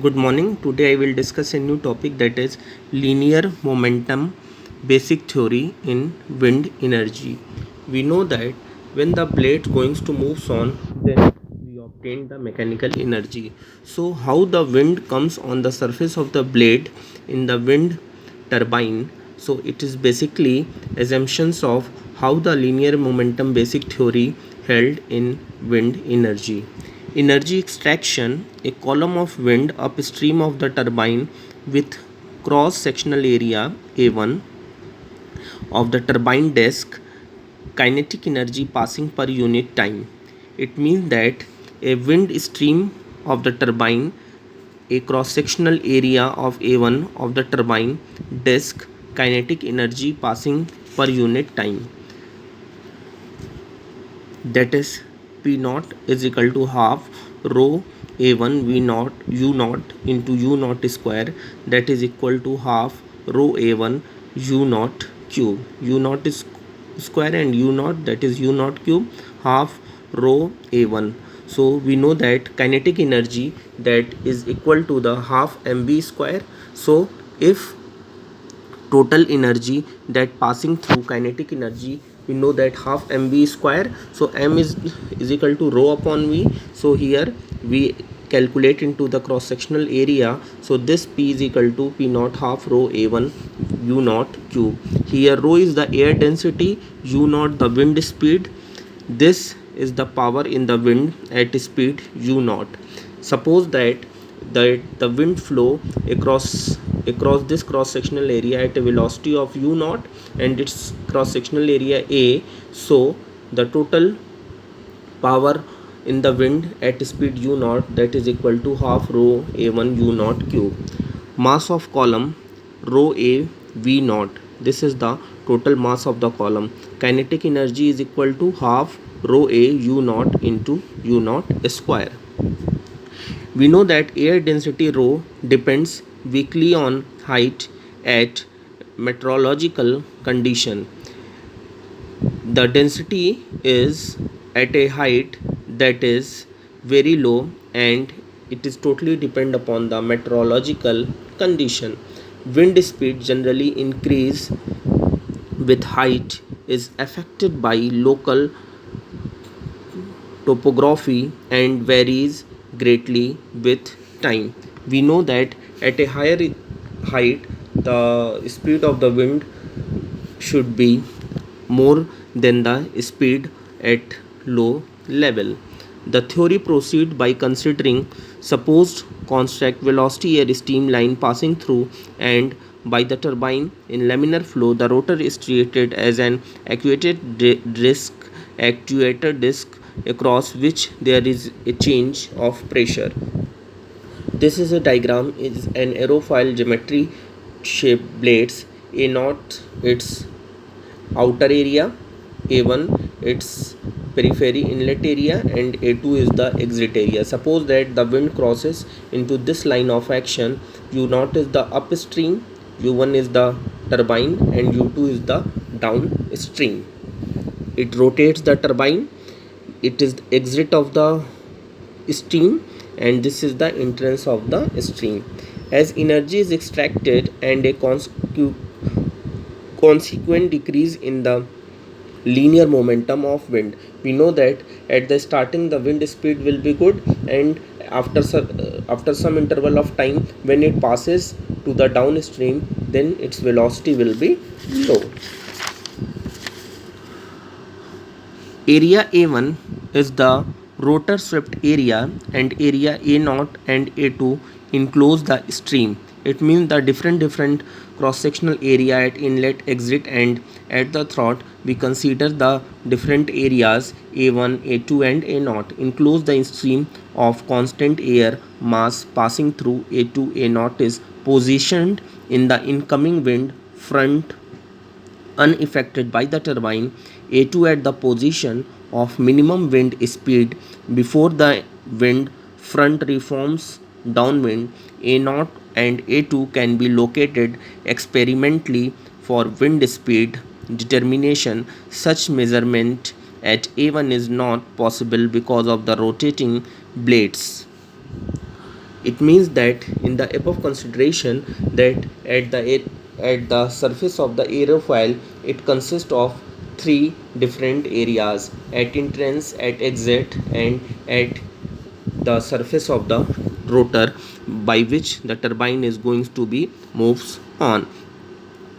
Good morning. Today I will discuss a new topic, that is linear momentum basic theory in wind energy. We know that when the blade going to moves on, then we obtain the mechanical energy. So how the wind comes on the surface of the blade in the wind turbine. So it is basically assumptions of how the linear momentum basic theory held in wind energy. Energy extraction: a column of wind upstream of the turbine with cross sectional area A1 of the turbine disk, kinetic energy passing per unit time. It means that a wind stream of the turbine, a cross sectional area of A1 of the turbine disk, kinetic energy passing per unit time, that is P naught is equal to half rho A1 V naught U naught into U naught square, that is equal to half rho A1 U naught cube. U naught is square and U naught, that is U naught cube, half rho A1. So we know that kinetic energy, that is equal to the half mv square. So if total energy that passing through kinetic energy, we know that half mv square, so m is equal to rho upon v. So here we calculate into the cross sectional area, so this p is equal to p naught half rho a1 u naught cube. Here rho is the air density, u naught the wind speed. This is the power in the wind at speed u naught. Suppose that the wind flow across this cross sectional area at a velocity of u naught and its cross sectional area a. So the total power in the wind at speed u naught, that is equal to half rho a1 u naught cube. Mass of column rho a v naught, this is the total mass of the column. Kinetic energy is equal to half rho a u naught into u naught square. We know that air density rho depends weakly on height at meteorological condition. The density is at a height that is very low and it is totally depend upon the meteorological condition. Wind speed generally increase with height, is affected by local topography and varies greatly with time. We know that at a higher height, the speed of the wind should be more than the speed at low level. The theory proceeds by considering supposed constant velocity air streamline passing through and by the turbine in laminar flow. The rotor is treated as an actuator disc across which there is a change of pressure. This is a diagram, is an aerofoil geometry shaped blades. A naught its outer area, A1 its periphery inlet area, and A2 is the exit area. Suppose that the wind crosses into this line of action. U naught is the upstream, U1 is the turbine, and U2 is the downstream. It rotates the turbine, it is the exit of the stream, and this is the entrance of the stream. As energy is extracted and a consequent decrease in the linear momentum of wind, we know that at the starting the wind speed will be good, and after some interval of time, when it passes to the downstream, then its velocity will be low. Area A1 is the rotor swept area, and area A naught and A2 enclose the stream. It means the different cross sectional area at inlet, exit, and at the throat. We consider the different areas A1, A2, and A naught enclose the stream of constant air mass passing through. A2, A naught is positioned in the incoming wind front unaffected by the turbine. A2 at the position of minimum wind speed before the wind front reforms downwind. A0 and A2 can be located experimentally for wind speed determination. Such measurement at A1 is not possible because of the rotating blades. It means that in the above consideration that at the surface of the aerofoil it consists of three different areas: at entrance, at exit, and at the surface of the rotor, by which the turbine is going to be moves on.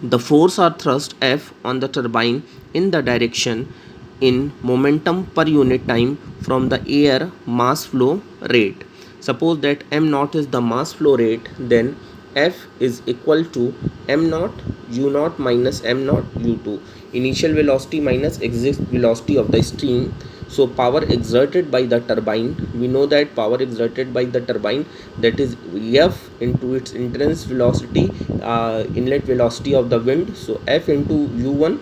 The force or thrust F on the turbine in the direction in momentum per unit time from the air mass flow rate. Suppose that m naught is the mass flow rate, then F is equal to m naught u naught minus m naught u2, initial velocity minus exit velocity of the stream. So power exerted by the turbine, we know that power exerted by the turbine, that is F into its entrance velocity, inlet velocity of the wind. So F into u1,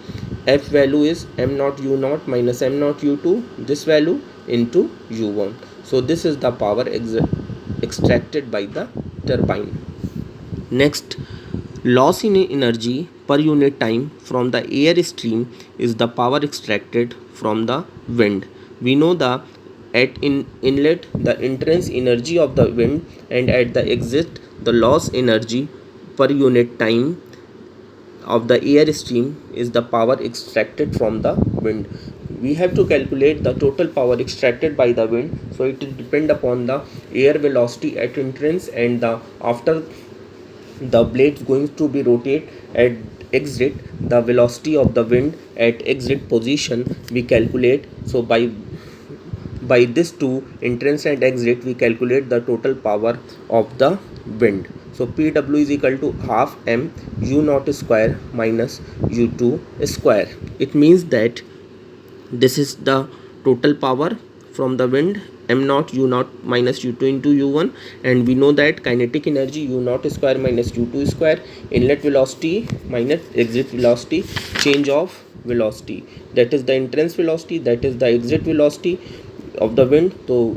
F value is m naught u naught minus m naught u2, this value into u1. So this is the power extracted by the turbine. Next, loss in energy per unit time from the air stream is the power extracted from the wind. We know the at inlet the entrance energy of the wind, and at the exit the loss energy per unit time of the air stream is the power extracted from the wind. We have to calculate the total power extracted by the wind, so it will depend upon the air velocity at entrance and the after the blades going to be rotate at exit, the velocity of the wind at exit position we calculate. So by this two, entrance and exit, we calculate the total power of the wind. So Pw is equal to half m u naught square minus u2 square. It means that this is the total power from the wind, m naught u naught minus u2 into u1, and we know that kinetic energy u naught square minus u2 square, inlet velocity minus exit velocity, change of velocity, that is the entrance velocity, that is the exit velocity of the wind. So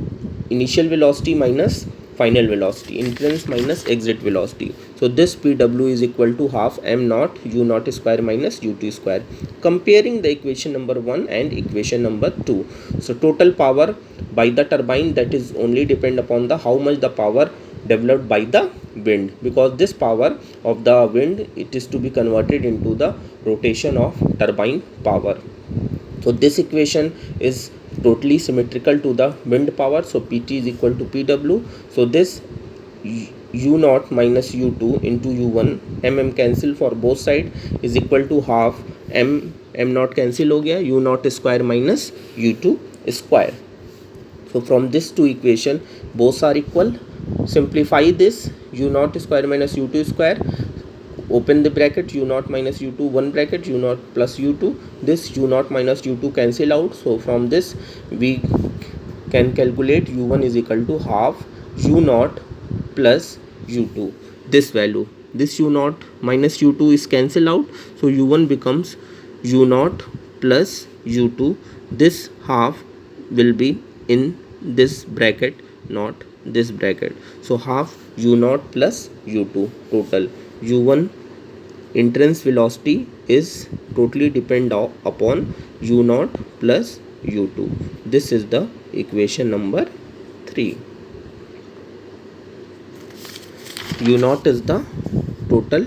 initial velocity minus final velocity, entrance minus exit velocity. So this Pw is equal to half m naught u naught square minus u2 square. Comparing the equation number 1 and equation number 2. So total power by the turbine, that is only depend upon the how much the power developed by the wind, because this power of the wind, it is to be converted into the rotation of turbine power. So this equation is totally symmetrical to the wind power. So Pt is equal to Pw. So this u naught minus u2 into u1, mm cancel for both side, is equal to half m naught cancel हो गया, u naught square minus u2 square. So from this two equation, both are equal. Simplify this, u naught square minus u2 square, open the bracket, u naught minus u2, one bracket, u naught plus u2, this u naught minus u2 cancel out. So from this we can calculate u1 is equal to half u naught plus u2, this value, this u naught minus u2 is cancel out, so u1 becomes u naught plus u2, this half will be in this bracket, not this bracket. So half u naught plus u2, total u1 entrance velocity is totally depend upon u naught plus u2. This is the equation number 3. u naught is the total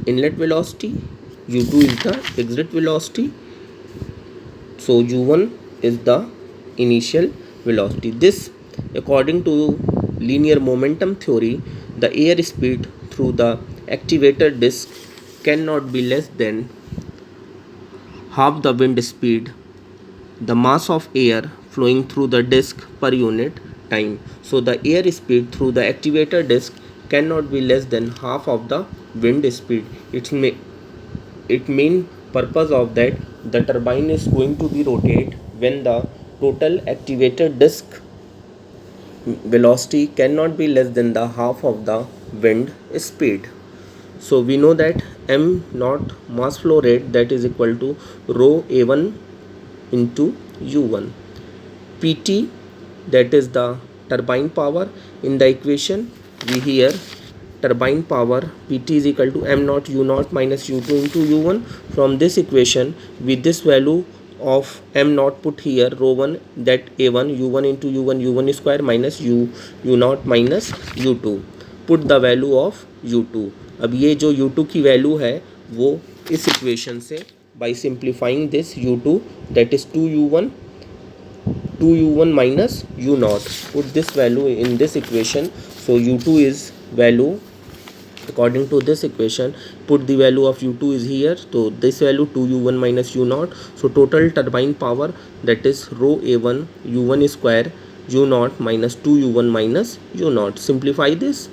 inlet velocity, u2 is the exit velocity, so u1 is the initial velocity. This, according to linear momentum theory, the air speed through the activator disk cannot be less than half the wind speed, the mass of air flowing through the disk per unit time. So the air speed through the activator disk cannot be less than half of the wind speed. It main purpose of that, the turbine is going to be rotate when the total activator disk velocity cannot be less than the half of the wind speed. So we know that m naught mass flow rate, that is equal to rho a1 into u1. Pt, that is the turbine power. In the equation we here turbine power Pt is equal to m naught u naught minus u2 into u1. From this equation, with this value of m naught put here, rho 1, that a1 u1 into u1 u1 square minus u naught minus u2. Put the value of u2. अब ये जो u2 की value है वो इस equation से by simplifying this u2 that is 2u1 minus u naught. Put this value in this equation. So u2 is value according to this equation. Put the value of u2 is here. So this value 2u1 minus u naught. So total turbine power, that is rho a1 u1 square u naught minus 2u1 minus u naught. Simplify this.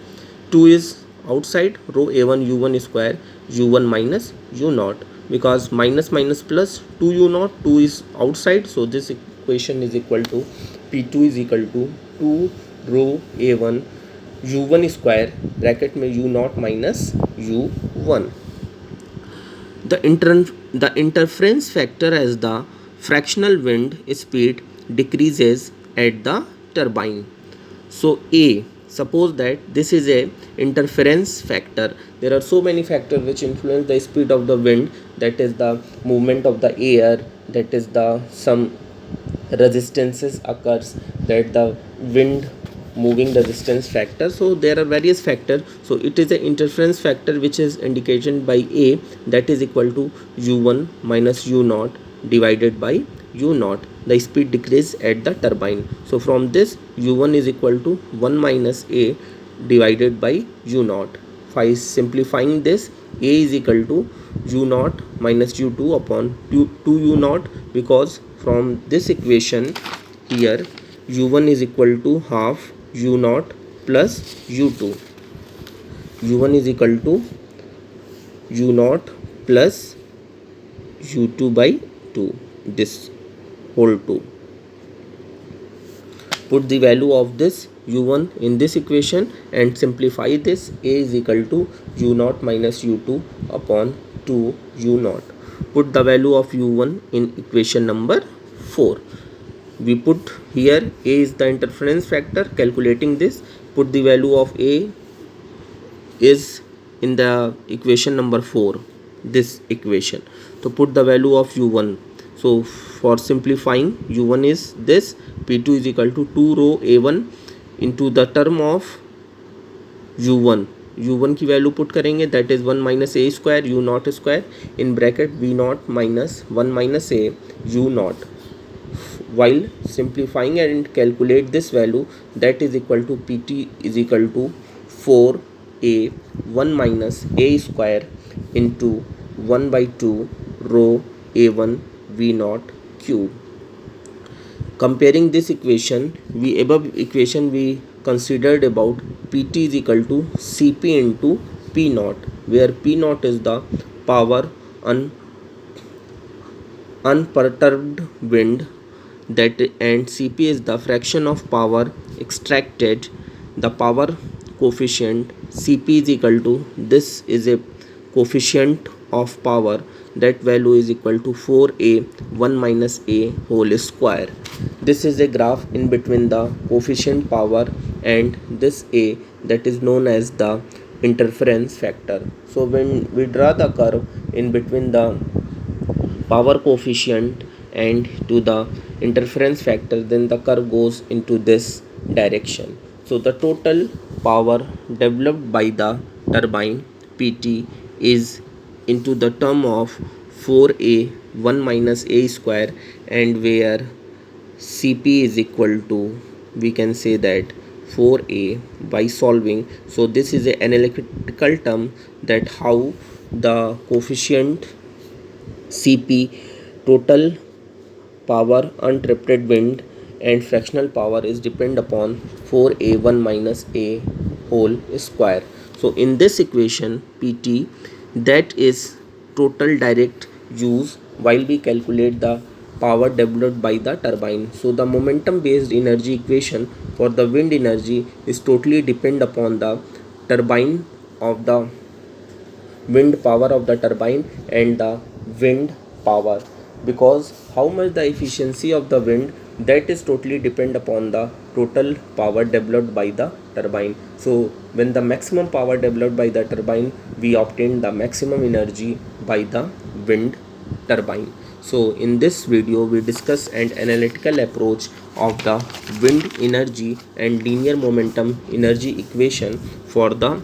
2 is outside, rho a1 u1 square u1 minus u naught, because minus minus plus 2u naught, 2 is outside, so this equation is equal to P2 is equal to 2 rho a1 u1 square bracket में u naught minus u1. The interference factor as the fractional wind speed decreases at the turbine. So A, suppose that this is a interference factor. There are so many factors which influence the speed of the wind, that is the movement of the air, that is the some resistances occurs, that the wind moving resistance factor. So there are various factors. So it is an interference factor which is indicated by A, that is equal to u1 minus u naught divided by u naught. The speed decrease at the turbine. So from this u1 is equal to 1 minus A divided by u naught. By simplifying this, A is equal to u naught minus u2 upon 2 u naught, because from this equation here u1 is equal to half u naught plus u2. u1 is equal to u naught plus u2 by 2, this whole 2. Put the value of this u1 in this equation and simplify this. A is equal to u naught minus u2 upon 2 u naught. Put the value of u1 in equation number 4. We put here A is the interference factor. Calculating this, put the value of A is in the equation number 4, this equation. So put the value of u1. So for simplifying, u1 is this, P2 is equal to 2 rho a1 into the term of u1. u1 की value put करेंगे, that is 1 minus a square u naught square in bracket v naught minus 1 minus a u naught. While simplifying and calculate this value, that is equal to Pt is equal to 4a 1 minus a square into 1 by 2 rho a1 v naught cube. Comparing this equation, above equation we considered about Pt is equal to Cp into P naught, where P naught is the power unperturbed wind, that and Cp is the fraction of power extracted. The power coefficient Cp is equal to, this is a coefficient of power, that value is equal to 4a 1 minus a whole square. This is a graph in between the coefficient power and this a, that is known as the interference factor. So when we draw the curve in between the power coefficient and to the interference factor, then the curve goes into this direction. So the total power developed by the turbine Pt is into the term of 4a 1 minus a square, and where Cp is equal to, we can say that 4a by solving. So this is an analytical term, that how the coefficient Cp, total power uninterrupted wind and fractional power, is depend upon 4a 1 minus a whole square. So in this equation Pt, that is total direct use while we calculate the power developed by the turbine. So the momentum based energy equation for the wind energy is totally depend upon the turbine of the wind power of the turbine and the wind power, because how much the efficiency of the wind, that is totally depend upon the total power developed by the turbine. So when the maximum power developed by the turbine, we obtain the maximum energy by the wind turbine. So in this video we discuss an analytical approach of the wind energy and linear momentum energy equation for the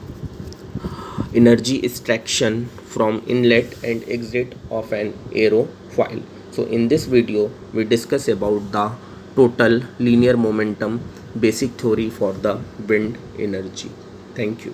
energy extraction from inlet and exit of an aerofoil. So in this video we discuss about the total linear momentum basic theory for the wind energy. Thank you.